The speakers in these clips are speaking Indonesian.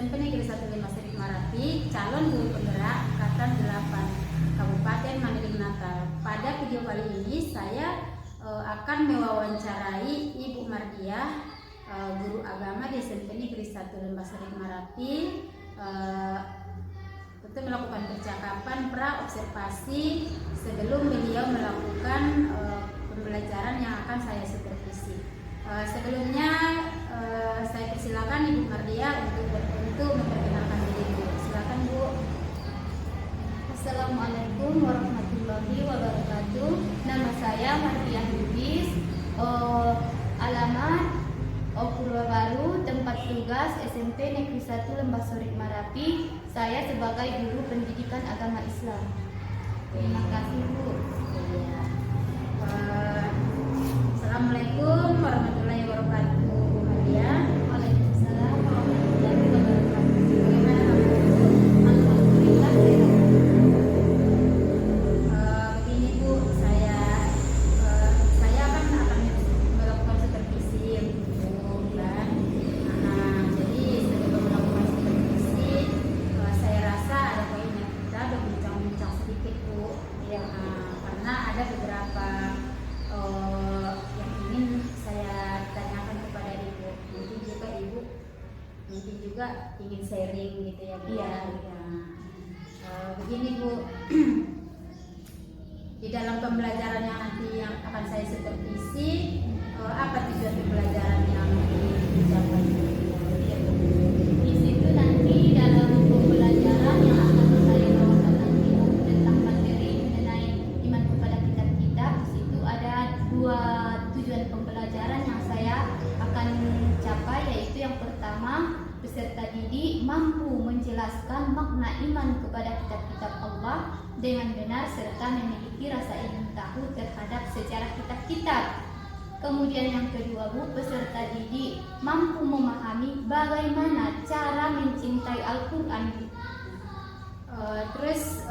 SMP Negeri 15 Serik Marapi, calon guru penggerak angkatan 8 Kabupaten Mandailing Natal. Pada video kali ini saya akan mewawancarai Ibu Mardiah, guru agama di SMP Negeri 1 Lembah Serik Marapi, untuk melakukan percakapan pra-observasi sebelum beliau melakukan pembelajaran yang akan saya supervisi. Sebelumnya saya persilakan Ibu Mardiah untuk memperkenalkan diri, Bu. Silakan, Bu. Assalamualaikum warahmatullahi wabarakatuh. Nama saya Mardiah Lubis. Alamat Purwabaru, tempat tugas SMP Negeri 1 Lembah Serik Marapi. Saya sebagai guru pendidikan agama Islam. Terima kasih, Bu. Ya. Assalamualaikum warahmatullahi wabarakatuh, Bu Mardiah. Waalaikumsalam warahmatullahi wabarakatuh. Bagaimana kabar, Bu? Alhamdulillah sehat. Begini, Bu, saya akan melakukan supervisi untuk Bu, kan. Jadi sebelum melakukan supervisi, saya rasa ada baiknya kita berbincang-bincang sedikit, Bu. Ya. Karena ada beberapa yang ingin saya tanyakan kepada Ibu. Mungkin juga ingin sharing gitu ya, Bu. Iya. Begini, Bu. Di dalam pembelajaran yang nanti yang akan saya supervisi, apa tujuan pembelajaran yang dicapai? Di situ nanti dalam pembelajaran yang akan saya bawakan nanti tentang materi mengenai iman kepada kitab-kitab, di situ ada dua tujuan pembelajaran yang saya akan capai, yaitu yang pertama, peserta didik mampu menjelaskan makna iman kepada kitab-kitab Allah dengan benar serta memiliki rasa ingin tahu terhadap sejarah kitab-kitab. Kemudian yang kedua, Bu, peserta didik mampu memahami bagaimana cara mencintai Al-Quran. Terus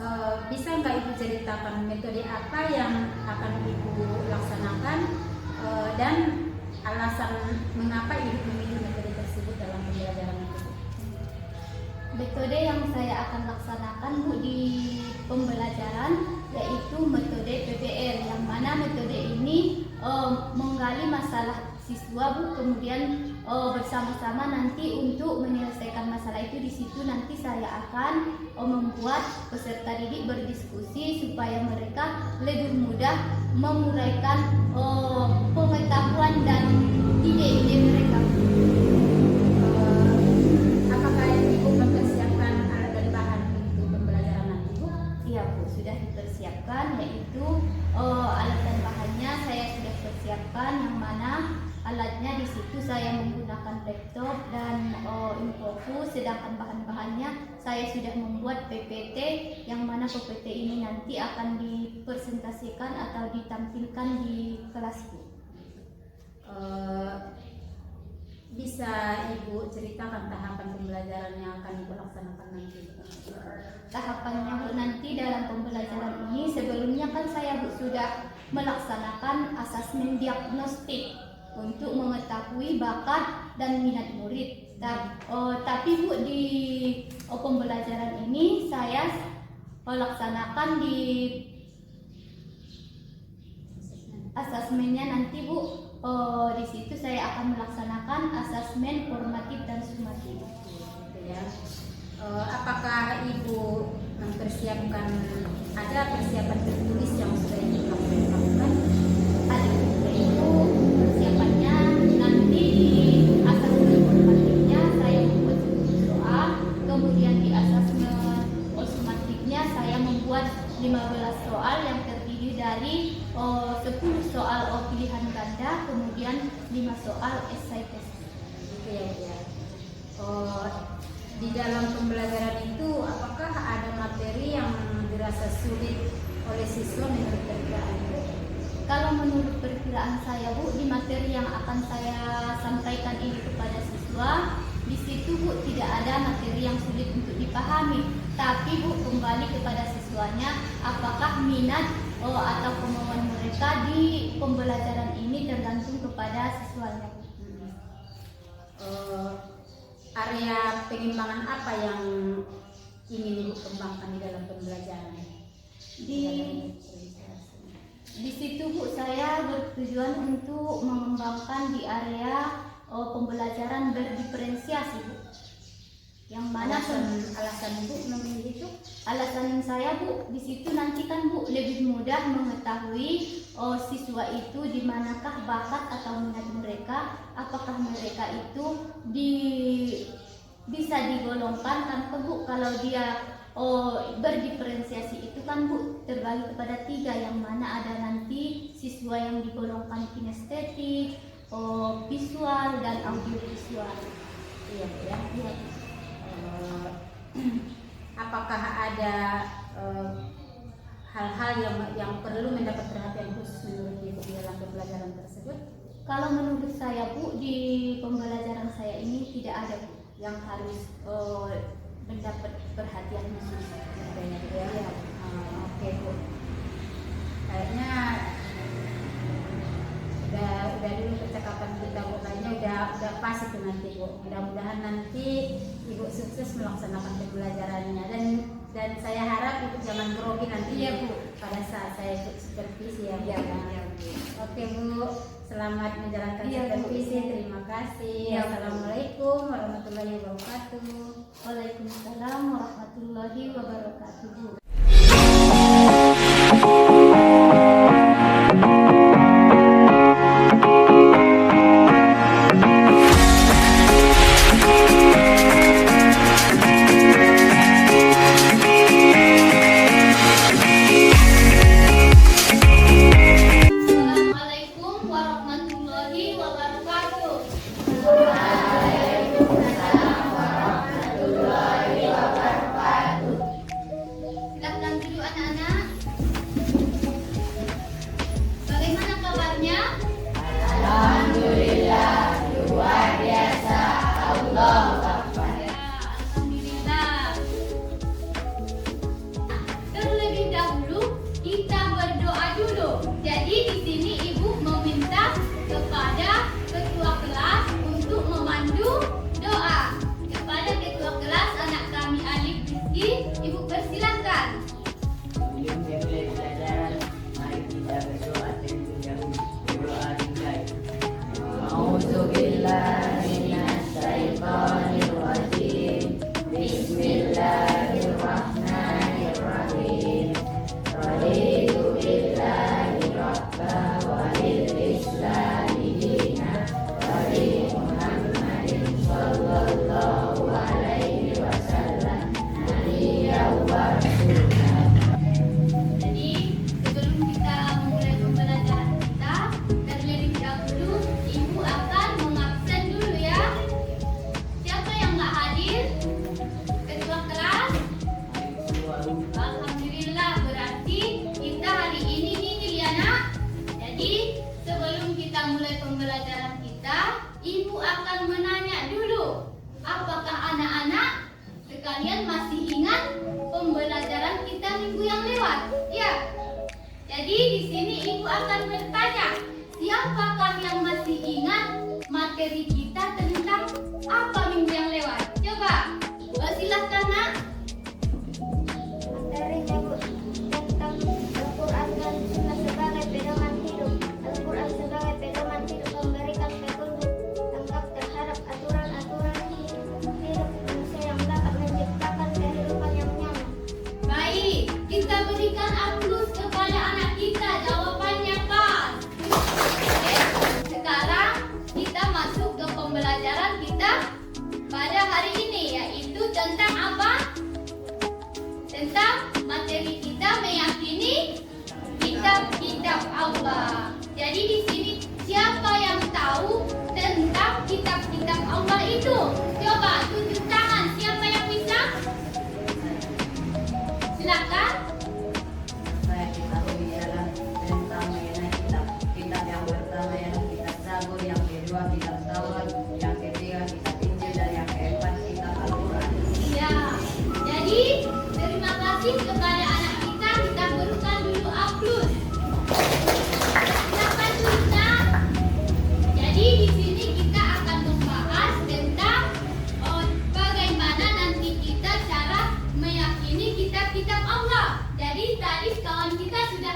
bisa nggak Ibu ceritakan metode apa yang akan Ibu laksanakan dan alasan mengapa Ibu memilih metode tersebut dalam pembelajaran itu? Metode yang saya akan laksanakan, Bu, di pembelajaran yaitu metode PPR, yang mana metode ini menggali masalah siswa, Bu, kemudian bersama-sama nanti untuk menyelesaikan masalah itu. Di situ nanti saya akan membuat peserta didik berdiskusi supaya mereka lebih mudah menguraikan pengetahuan dan ide-ide mereka. Apakah Ibu mempersiapkan alat dan bahan untuk pembelajaran nanti, Bu? Iya, Bu, sudah dipersiapkan, yaitu alat dan bahannya saya sudah persiapkan, yang mana alatnya di situ saya menggunakan laptop dan infocus, sedangkan bahan-bahannya saya sudah membuat PPT, yang mana PPT ini nanti akan dipresentasikan atau ditampilkan di kelasku. Bisa Ibu ceritakan tahapan pembelajaran yang akan Ibu laksanakan nanti? Tahapannya, Bu, nanti dalam pembelajaran ini sebelumnya kan saya, Bu, sudah melaksanakan asesmen diagnostik untuk mengetahui bakat dan minat murid. Tapi, Bu, di pembelajaran ini saya melaksanakan di asesmennya nanti, Bu. Di situ saya akan melaksanakan asesmen formatif dan sumatif. Gitu ya. Apakah Ibu mempersiapkan, ada persiapan tertulis yang sudah Ibu lakukan? Ada juga itu persiapannya. Nanti di asesmen formatifnya saya membuat 10 soal, kemudian di asesmen sumatifnya saya membuat 15 soal yang terdiri dari 10 soal pilihan ganda, kemudian 5 soal esai tes. Gitu ya. Di dalam pembelajaran itu apakah ada materi yang dirasa sulit oleh siswa menurut perkiraan Ibu? Kalau menurut perkiraan saya, Bu, di materi yang akan saya sampaikan ini kepada siswa, di situ, Bu, tidak ada materi yang sulit untuk dipahami. Tapi, Bu, kembali kepada siswanya, apakah minat atau kemauan mereka di pembelajaran ini tergantung kepada siswanya. area pengimbangan apa yang ingin Ibu kembangkan di dalam pembelajaran? Di situ Bu, saya bertujuan untuk mengembangkan di area pembelajaran berdiferensiasi Bu. Yang mana alasan Ibu memilih itu? alasan saya Bu, di situ nanti kan Bu lebih mudah mengetahui siswa itu di manakah bakat atau minat mereka, apakah mereka itu bisa digolongkan kan Bu. Kalau dia berdiferensiasi itu kan Bu terbagi kepada 3, yang mana ada nanti siswa yang digolongkan kinestetik, visual dan audiovisual. Iya ya. Iya. Apakah ada hal-hal yang perlu mendapat perhatian khusus menurut Ibu di dalam pembelajaran tersebut? Kalau menurut saya Bu, di pembelajaran saya ini tidak ada Bu yang harus mendapat perhatian khusus. Ya. Oke Bu. Kayaknya udah dulu percakapan kita Bu, kayaknya udah pas itu nanti Bu. Mudah-mudahan nanti Ibu sukses melaksanakan pembelajarannya dan saya harap Ibu jangan grogi nanti Iya Bu, pada saat saya ikut supervisi ya Bu. Iya, Bu. Oke Bu, selamat menjalankan Iya, Bu. supervisi. Terima kasih. Iya, Bu. Assalamualaikum warahmatullahi wabarakatuh. Waalaikumsalam warahmatullahi wabarakatuh Bu. Assalamualaikum warahmatullahi wabarakatuh. Silakan duduk anak-anak. Bagaimana kabarnya? Alhamdulillah, luar biasa. Allah Akbar. Ya, alhamdulillah. Terlebih dahulu kita berdoa dulu. Jadi di sini Ibu meminta kepada ketua kelas untuk memandu doa. Kepada ketua kelas anak kami Alif Rizky, Ibu persilahkan. Sebelum dia mulai pelajaran, mari kita berdoa terlebih dahulu. Berdoa dimulai. A'udzubillahiminasyaitonirrajim. Bismillahirrahmanirrahim. Raditu billahi rabba wa bil islami dina wa bi Muhammadin sallallahu alaihi wasallam nabiyyan wa rasulah. Jadi sebelum kita memulai pembelajaran kita, terlebih dahulu Ibu akan mengabsen dulu ya. Siapa yang nggak hadir? Ketua kelas? Alhamdulillah, berarti kita hari ini nih ya nak. Jadi sebelum kita mulai pembelajaran kita, Ibu akan menanya dulu, apakah anak-anak sekalian masih ingat pembelajaran kita minggu yang lewat? Ya. Jadi di sini Ibu akan bertanya, siapakah yang masih ingat materi kita tentang apa minggu yang lewat? Coba, silahkan nak. Materinya Bu tentang Al-Quran dan Sunnah sebagai pedoman hidup. Al-Quran sebagai pedoman hidup memberikan petunjuk lengkap terhadap aturan-aturan hidup manusia yang dapat menciptakan kehidupan yang nyaman. Baik, kita berikan aplaus kepada anak kita, jawabannya pas. Oke, sekarang kita masuk ke pembelajaran kita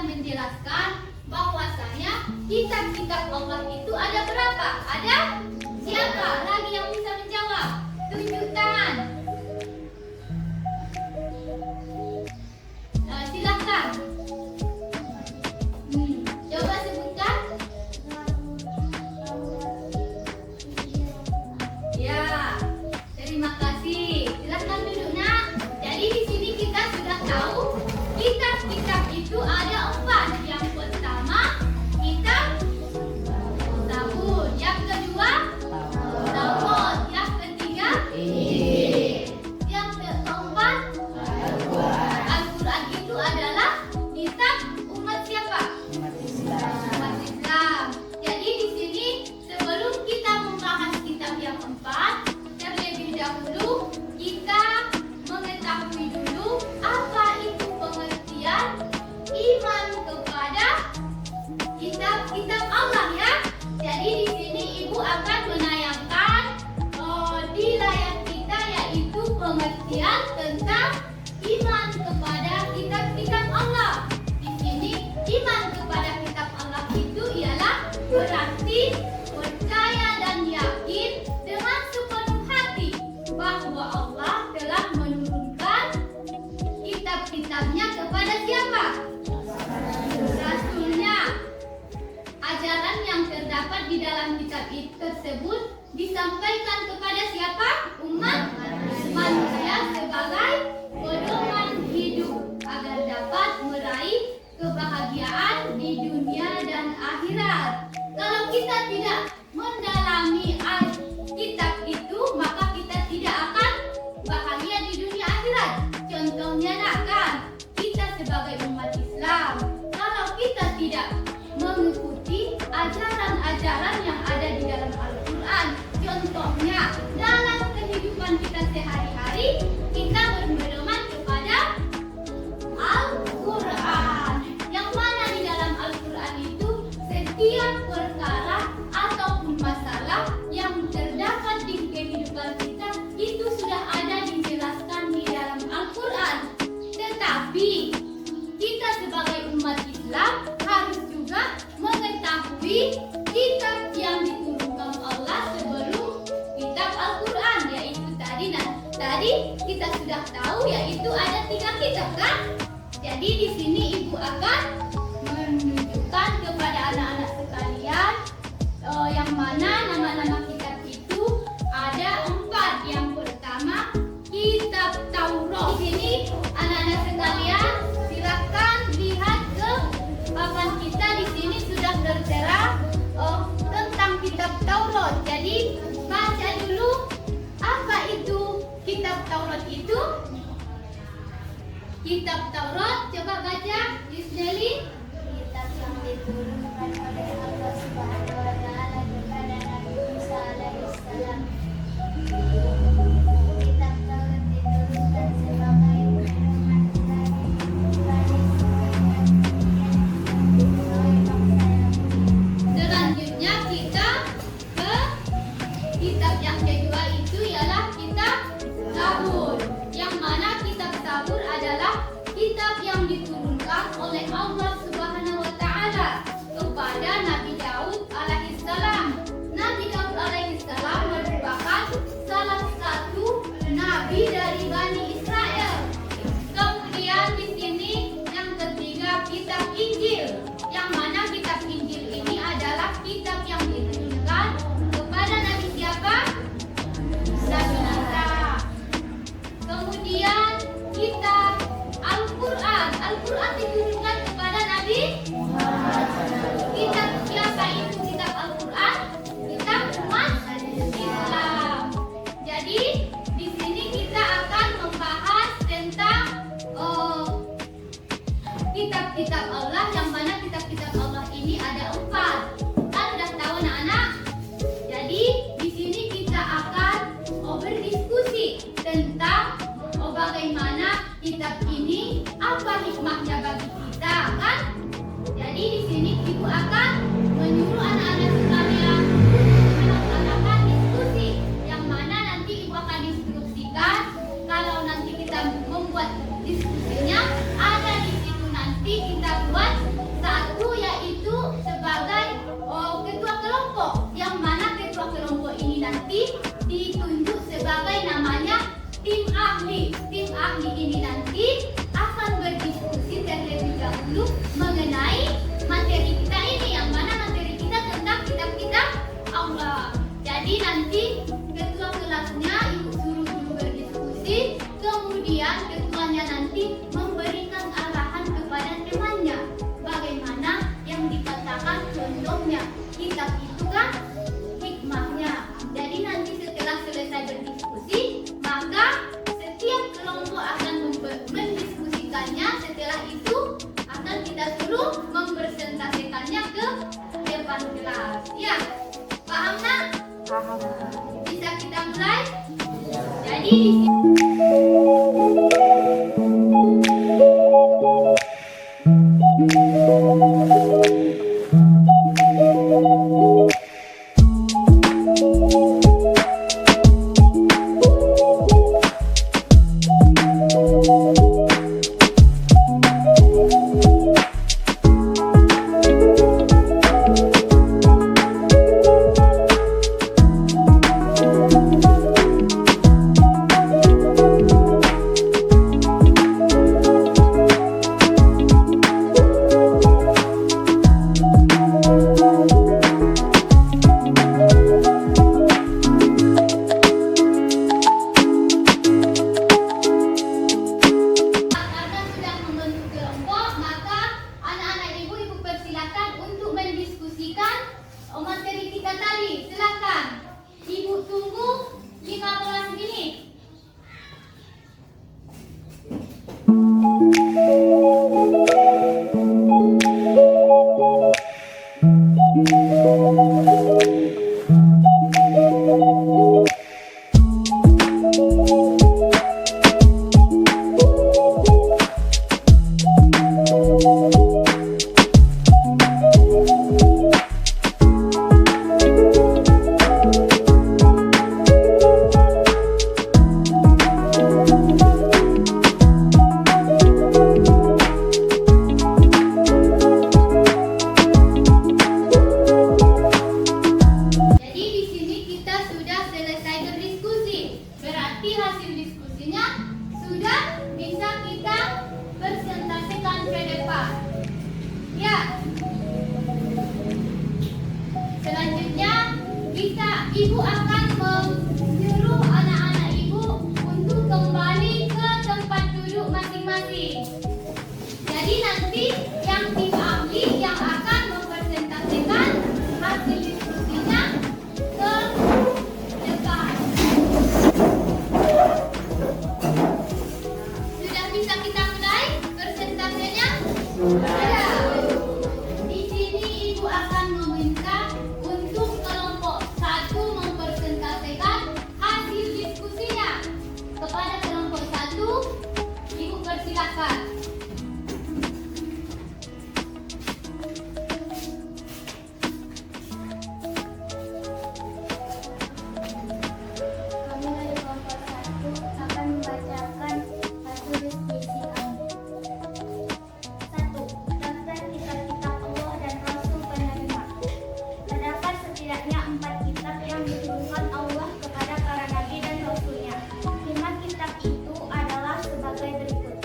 menjelaskan bahwasanya kitab-kitab Allah itu ada berapa? Ada siapa lagi yang bisa menjawab? Tunjuk tangan. Silakan. Coba sebutkan. Ya, terima kasih. Silakan duduk, Nak. Jadi di sini kita sudah tahu kitab-kitab itu ada 4. Yang pertama, kitab Zabur. Yang kedua, Taurat. Yang ketiga, yang keempat, Al-Quran itu adalah kitab umat siapa? Umat Islam. Umat Islam. Jadi di sini sebelum kita membahas kitab yang 4, terlebih dahulu kita mengetahui dulu apa itu pengertian iman kepada kitab-kitab Allah ya. Jadi di sini Ibu akan menayangkan di layar kita yaitu pengertian tentang iman kepada kitab-kitab Allah. Di sini iman kepada kitab Allah itu ialah berarti percaya dan yakin dengan sepenuh hati bahwa Allah telah menurunkan kitab-kitabnya kepada siapa? Rasulnya. Ajaran yang terdapat di dalam kitab tersebut disampaikan kepada siapa? Umat manusia sebagai pedoman hidup agar dapat meraih kebahagiaan di dunia dan akhirat. Kalau kita tidak mendalami kitab itu, maka kita tidak akan bahagia di dunia akhirat. Contohnya nak kan, kita sebagai umat Islam, kalau kita tidak mengikuti ajaran-ajaran yang ada di dalam Al-Quran, contohnya dalam kehidupan kita sehari-hari, kita berpedoman kepada Al-Quran. Yang mana di dalam Al-Quran itu setiap perkara ataupun masalah yang terdapat di kehidupan kita itu sudah ada dijelaskan di dalam Al-Quran. Tetapi kita sebagai umat Islam harus juga mengetahui kitab yang diturunkan Allah sebelum kitab Al-Quran, yaitu tadi kita sudah tahu yaitu ada 3 kitab kan? Jadi di sini Ibu akan menunjukkan kepada anak-anak sekalian yang mana nama-nama kitab itu ada 4. Yang pertama kitab Taurat. Di sini anak-anak sekalian silakan lihat ke papan kita. Di sini sudah tertera tentang kitab Taurat. Jadi baca dulu apa itu kitab Taurat itu. Kitab Taurat, coba baca Yusneli. Kitab yang diturunkan oleh Allah Subhanahu wa taala kepada Nabi Musa alaihissalam. Kitab Taurat diturunkan sebagai pedoman bagi Selanjutnya kita ke kitab yang kedua itu ialah kitab Zabur. Yang mana kitab Zabur adalah kitab yang diturunkan oleh Allah Subhanahu wa taala kepada Nabi Daud alaihissalam. Nabi Daud alaihissalam merupakan salah satu nabi dari Bani Israel. Kemudian di sini yang ketiga kitab Injil. Yang mana kitab Injil ini adalah kitab yang diturunkan kepada Nabi siapa? Nabi Isa. Kemudian kitab Al-Quran. Al-Quran diturunkan kepada Nabi Muhammad. Kitab siapa itu kitab Al-Quran? Kitab umat Islam. Jadi di sini kita akan membahas tentang kitab-kitab Allah, yang mana kitab-kitab Allah ini ada 4. Kan udah tahu anak-anak? Jadi di sini kita akan berdiskusi tentang bagaimana kitab ini, apa hikmahnya bagi kita kan? Jadi di sini Ibu akan menyuruh anak-anak sekalian untuk melaksanakan diskusi, yang mana nanti Ibu akan instruksikan. Kalau nanti kita membuat diskusinya, ada di situ nanti kita buat dan ketuanya nanti memberikan arahan kepada temannya. Bagaimana yang dikatakan contohnya. Kitab itu kan hikmahnya. Jadi nanti setelah selesai berdiskusi, maka setiap kelompok akan mendiskusikannya. Setelah itu akan kita suruh mempresentasikannya ke depan kelas. Ya, paham nak? Paham. Bisa kita mulai? Jadi di sini karena sudah membentuk kelompok, maka anak-anak ibu persilakan untuk mendiskusikan materi kita tadi. Silakan. Ibu tunggu 15 menit. Jadi di sini kita sudah selesai berdiskusi. Berarti hasil diskusinya sudah bisa kita presentasikan ke depan. Ya. Selanjutnya ibu akan menyuruh anak-anak ibu untuk kembali ke tempat duduk masing-masing. Jadi nanti yang tim ahli yang akan mempresentasikan hasil diskusinya ke depan. Sudah bisa kita mulai presentasinya? Ya. Di sini ibu akan meminta untuk kelompok 1 mempresentasikan hasil diskusinya. Kepada kelompok 1, ibu persilakan. Kami dari kelompok 1 akan membacakan hasil diskusi kami. 1. Daftar kitab-kitab Allah dan Rasul penerima. Terdapat setidaknya 4 kitab yang diturunkan Allah kepada para nabi dan rasulnya. 5 kitab itu adalah sebagai berikut.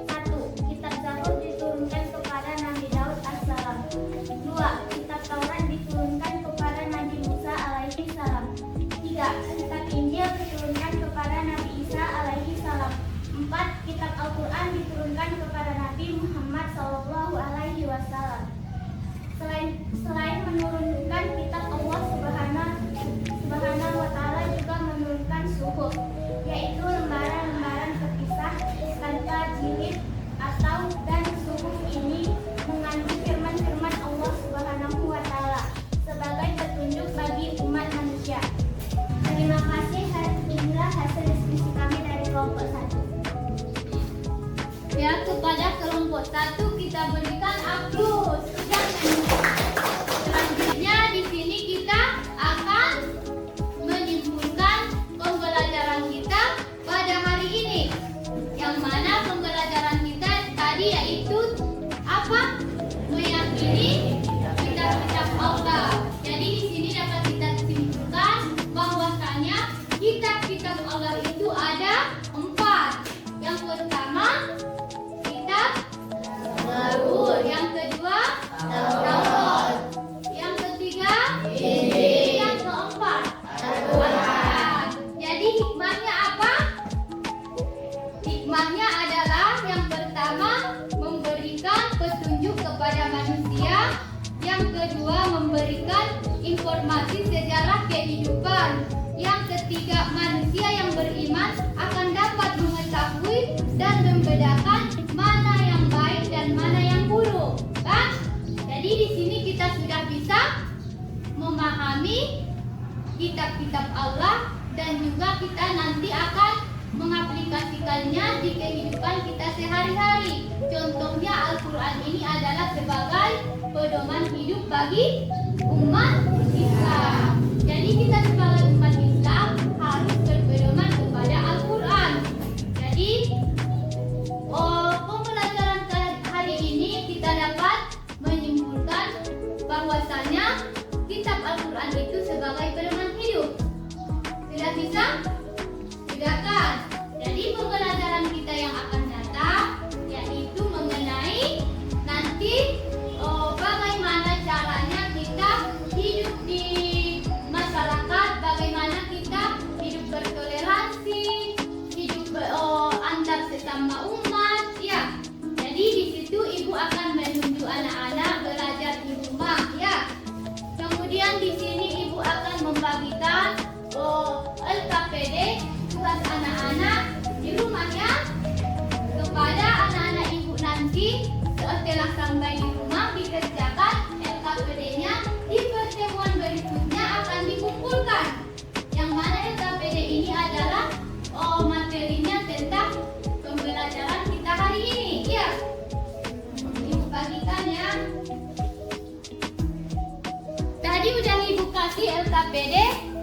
1. Kitab Zabur diturunkan kepada Nabi Daud as-salam. 2. Kitab Taurat diturunkan kepada Nabi Musa alaihi salam. 3. Kitab Injil diturunkan kepada Nabi Isa alaihi salam. 4. Kitab Al-Quran diturunkan kepada Nabi Muhammad sallallahu alaihi wasallam. Selain menurunkan kitab Allah subhanahu wa ta'ala juga menurunkan suhuf, yaitu lembaran-lembaran terpisah tanpa jilid atau dan suhuf ini mengandung firman-firman Allah subhanahu wa ta'ala sebagai petunjuk bagi umat manusia. Terima kasih. Inilah hasil diskusi kami dari kelompok 1. Ya, kepada kelompok 1 kita berikan aplaus. Sudah selanjutnya di sini kita akan menyimpulkan pembelajaran kita pada hari ini. Yang mana pembelajaran kita tadi yaitu apa? Meyakini kitab-kitab Allah. Jadi di sini dapat kita simpulkan bahwasanya kitab-kitab Allah itu ada 4. Yang pertama kitab Zabur, yang kedua hikmahnya adalah yang pertama memberikan petunjuk kepada manusia, yang kedua memberikan informasi sejarah kehidupan, yang ketiga manusia yang beriman akan dapat mengetahui dan membedakan mana yang baik dan mana yang buruk. Kan? Jadi di sini kita sudah bisa memahami kitab-kitab Allah dan juga kita nanti akan mengaplikasikannya di kehidupan kita sehari-hari. Contohnya Al-Quran ini adalah sebagai pedoman hidup bagi umat Islam. Jadi kita sebagai umat Islam harus berpedoman kepada Al-Quran. Jadi pembelajaran hari ini kita dapat menyimpulkan bahwasanya kitab Al-Quran itu sebagai pedoman hidup. Sudah bisa? Sudah kan? Jadi pembelajaran kita yang akan datang yaitu mengenai nanti bagaimana caranya kita hidup di masyarakat, bagaimana kita hidup bertoleransi, hidup antar sesama umat, ya. Jadi di situ ibu akan menunjuk anak-anak belajar di rumah, ya. Kemudian di sini ibu akan membagikan LKPD tugas anak-anak di rumahnya kepada anak-anak ibu nanti. Setelah sampai di rumah dikerjakan LKPD-nya, di pertemuan berikutnya akan dikumpulkan. Yang mana LKPD ini adalah materinya tentang pembelajaran kita hari ini, ya. Ibu bagikan ya. Tadi udah ibu kasih LKPD,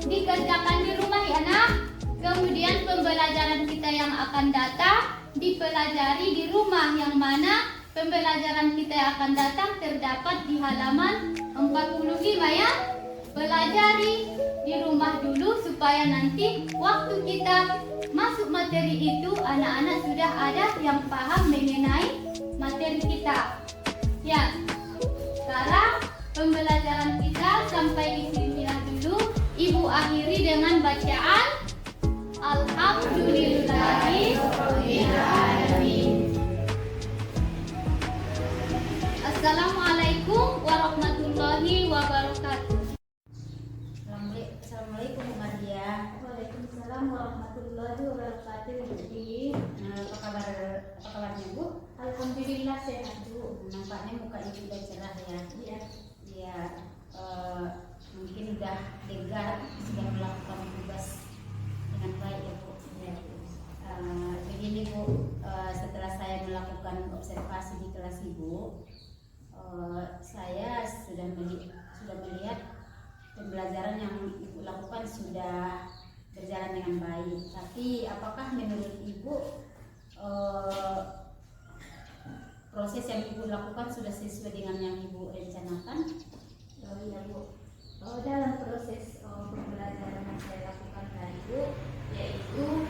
dikerjakan di rumah ya nak. Kemudian pembelajaran kita yang akan datang dipelajari di rumah, yang mana pembelajaran kita yang akan datang terdapat di halaman 45 ya. Pelajari di rumah dulu supaya nanti waktu kita masuk materi itu anak-anak sudah ada yang paham mengenai materi kita. Ya, sekarang pembelajaran kita sampai di sini dulu. Ibu akhiri dengan bacaan Alhamdulillahirobbilalamin. Assalamualaikum warahmatullahi wabarakatuh. Assalamualaikum Bu Mardia. Waalaikumsalam warahmatullahi wabarakatuh. Apa kabarnya Bu? Alhamdulillah sehat Bu. Nampaknya muka ibu udah cerah ya. Iya. Iya. Mungkin udah lega, sudah melakukan tugas dengan baik ya Bu. Ya. Begini Bu, setelah saya melakukan observasi di kelas Ibu, saya sudah melihat pembelajaran yang Ibu lakukan sudah berjalan dengan baik. Tapi apakah menurut Ibu proses yang Ibu lakukan sudah sesuai dengan yang Ibu rencanakan? Ya Bu. Dalam proses pembelajaran yang saya lakukan tadi Bu, yaitu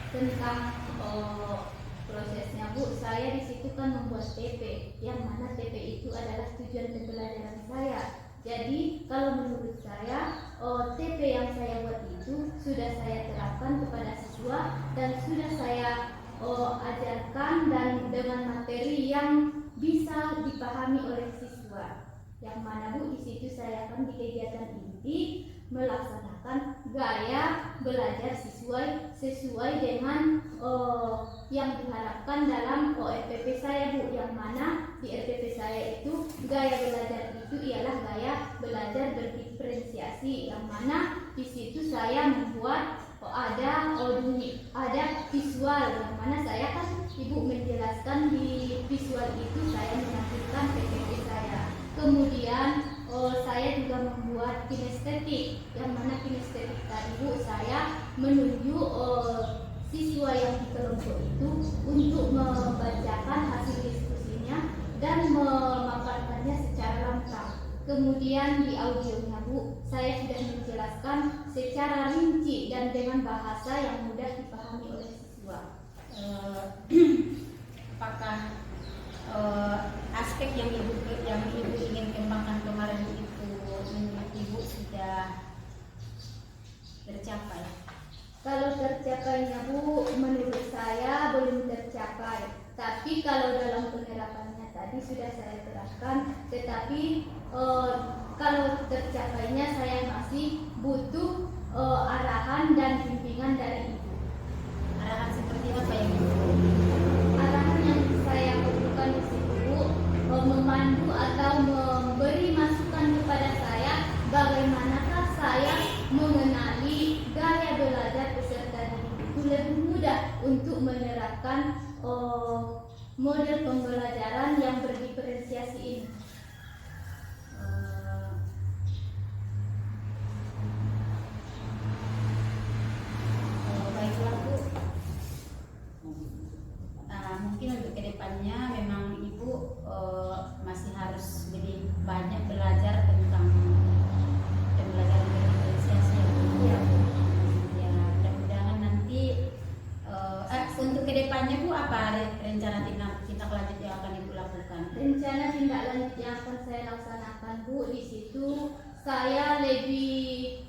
tentang prosesnya Bu, saya di situ kan membuat TP, yang mana TP itu adalah tujuan pembelajaran saya. Jadi kalau menurut saya TP yang saya buat itu sudah saya terapkan kepada siswa dan sudah saya ajarkan dan dengan materi yang bisa dipahami oleh siswa. Yang mana Bu, di situ saya akan di kegiatan inti melaksanakan gaya belajar sesuai dengan yang diharapkan dalam RPP saya Bu. Yang mana di RPP saya itu gaya belajar itu ialah gaya belajar berdiferensiasi, yang mana di situ saya membuat ada visual, yang mana saya kan Ibu menjelaskan di visual itu saya menampilkan PPT saya. Kemudian saya juga membuat kinestetik, yang mana kinestetik tadi Bu, saya menunjuk siswa yang di kelompok itu untuk membacakan hasil diskusinya dan memaparkannya secara lengkap. Kemudian di audionya Bu, saya sudah menjelaskan secara rinci dan dengan bahasa yang mudah dipahami oleh siswa. Apakah aspek yang ibu ingin kembangkan kemarin itu menurut Ibu sudah tercapai? Kalau tercapainya Bu, menurut saya tercapai. Tapi kalau dalam penerapannya tadi sudah saya terapkan, tetapi kalau tercapainya saya masih butuh arahan dan bimbingan dari ibu. Arahan seperti apa yang Ibu? Arahan yang saya perlukan di situ memandu atau memberi masukan kepada saya bagaimanakah saya mengenali gaya belajar peserta didik itu lebih mudah untuk menerapkan model pembelajaran yang berdiferensiasi ini. Baiklah Bu. Mungkin untuk kedepannya memang Ibu masih harus lebih banyak belajar tentang pembelajaran diferensiasi ya Bu. Ya. Ya, mudah-mudahan nanti untuk kedepannya Bu, apa rencana tindak lanjut yang akan Ibu lakukan? Rencana tindak lanjut yang akan saya laksanakan Bu, di situ saya lebih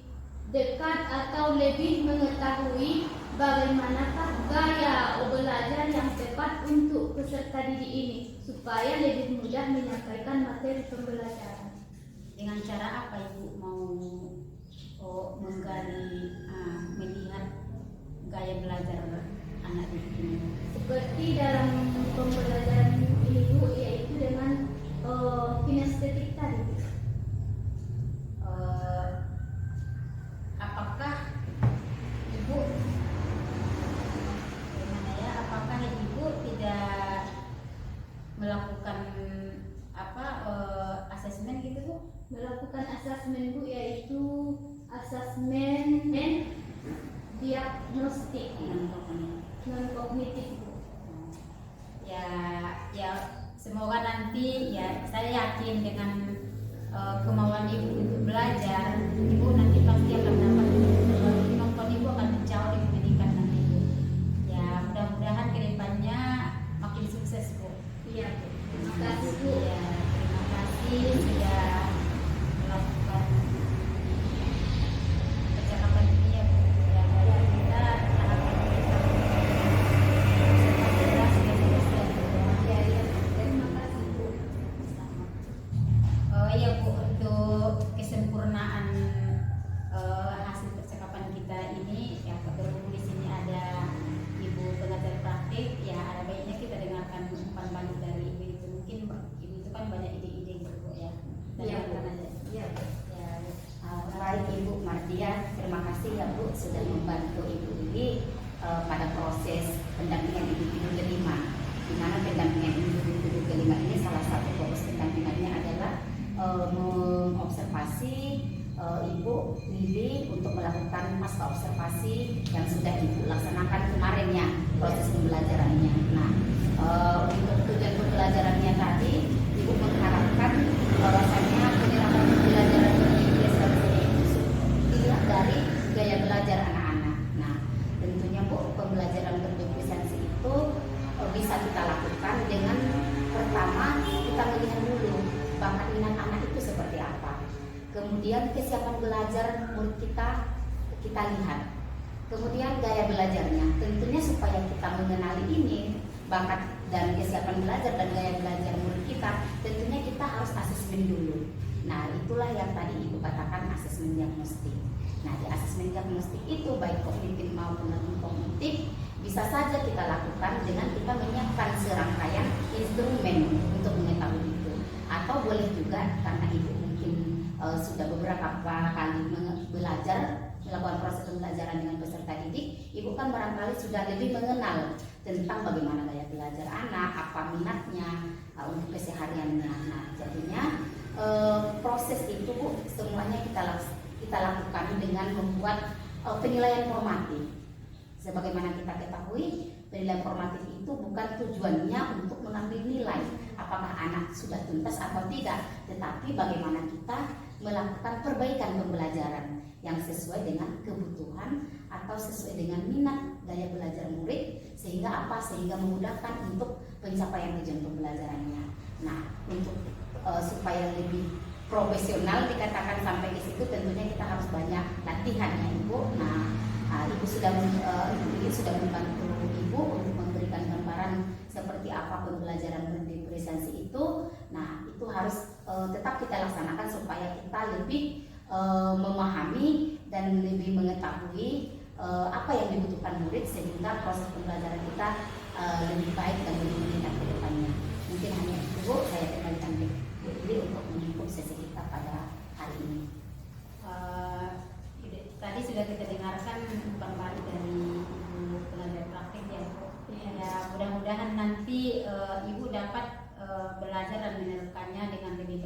dekat atau lebih mengetahui bagaimanakah gaya belajar yang tepat untuk peserta didik ini supaya lebih mudah menyampaikan materi pembelajaran. Dengan cara apa Ibu mau menggali melihat gaya belajar anak didik ini? Seperti dalam pembelajaran ini Bu, yaitu dengan kinestetik tadi. Apakah Ibu apakah Ibu tidak melakukan asesmen gitu Bu? Melakukan asesmen Bu, yaitu asesmen dan diagnostik non kognitif Bu. Ya semoga nanti ya saya yakin dengan kemauan Ibu untuk belajar, Ibu nanti pasti akan dapat kemampuan Ibu akan menjauh di pendidikan nanti Bu. Ya mudah-mudahan kedepannya makin sukses Bu. Iya Bu. Terima kasih Bu. Ya, terima kasih sudah melakukan percakapan ini ya Bu. Ya, dari kita harapan kita sudah selesai Bu. Ya, terima kasih Bu. Iya Bu, untuk kesempurnaan hasil percakapan kita ini ya berhubung di sini ada Ibu pengajar praktik, ya ada baiknya kita dengarkan umpan balik dari Ibu itu. Mungkin Ibu itu kan banyak ide-ide gitu Bu ya. Iya Bu. Dengarkan aja. Iya Bu. Ya, Baik Ibu Mardia, terima kasih ya Bu sudah membantu Ibu ini pada proses pendampingan individu kelima. Di mana pendampingan individu kelima ini salah satu fokus pendampingannya adalah mengobservasi Ibu Lili untuk melakukan pasca observasi yang sudah Ibu laksanakan kemarin ya proses pembelajarannya. Nah, untuk tujuan pembelajarannya tadi Ibu mengharapkan bahwasanya penerapan pembelajaran berdiferensiasi itu dilihat dari gaya belajar anak-anak. Nah, tentunya Bu, pembelajaran berdiferensiasi itu bisa kita lakukan dengan pertama kita melihat dulu bakat minat anak itu seperti apa. Kemudian kesiapan belajar murid kita lihat. Kemudian gaya belajarnya. Tentunya supaya kita mengenali ini bakat dan kesiapan belajar dan gaya belajar murid kita, tentunya kita harus asesmen dulu. Nah, itulah yang tadi Ibu katakan asesmen diagnostik. Nah, di asesmen diagnostik itu baik kognitif maupun non kognitif bisa saja kita lakukan dengan kita menyiapkan serangkaian instrumen untuk mengetahui itu. Atau boleh juga karena Ibu mungkin sudah beberapa kali belajar melakukan proses pembelajaran dengan peserta didik, Ibu kan barangkali sudah lebih mengenal tentang bagaimana gaya belajar anak, apa minatnya untuk kesehariannya. Nah, jadinya proses itu Bu, semuanya kita lakukan dengan membuat penilaian formatif. Sebagaimana kita ketahui, penilaian formatif itu bukan tujuannya untuk mengambil nilai apakah anak sudah tuntas atau tidak, tetapi bagaimana kita melakukan perbaikan pembelajaran yang sesuai dengan kebutuhan atau sesuai dengan minat gaya belajar murid, sehingga memudahkan untuk pencapaian tujuan pembelajarannya. Nah, untuk supaya lebih profesional dikatakan sampai ke situ, tentunya kita harus banyak latihan ya Ibu. Nah, Ibu sudah membantu Ibu untuk memberikan gambaran lebih memahami dan lebih mengetahui apa yang dibutuhkan murid sehingga proses pembelajaran kita lebih baik dan lebih meningkat ke depannya. Mungkin hanya itu Bu, saya kembalikan ke Bu Lili untuk menutup sesi kita pada hari ini. Tadi sudah kita dengarkan umpan balik dari Ibu pengajar praktik ya Bu. Ya, mudah-mudahan nanti Ibu dapat belajar dan menerapkannya dengan lebih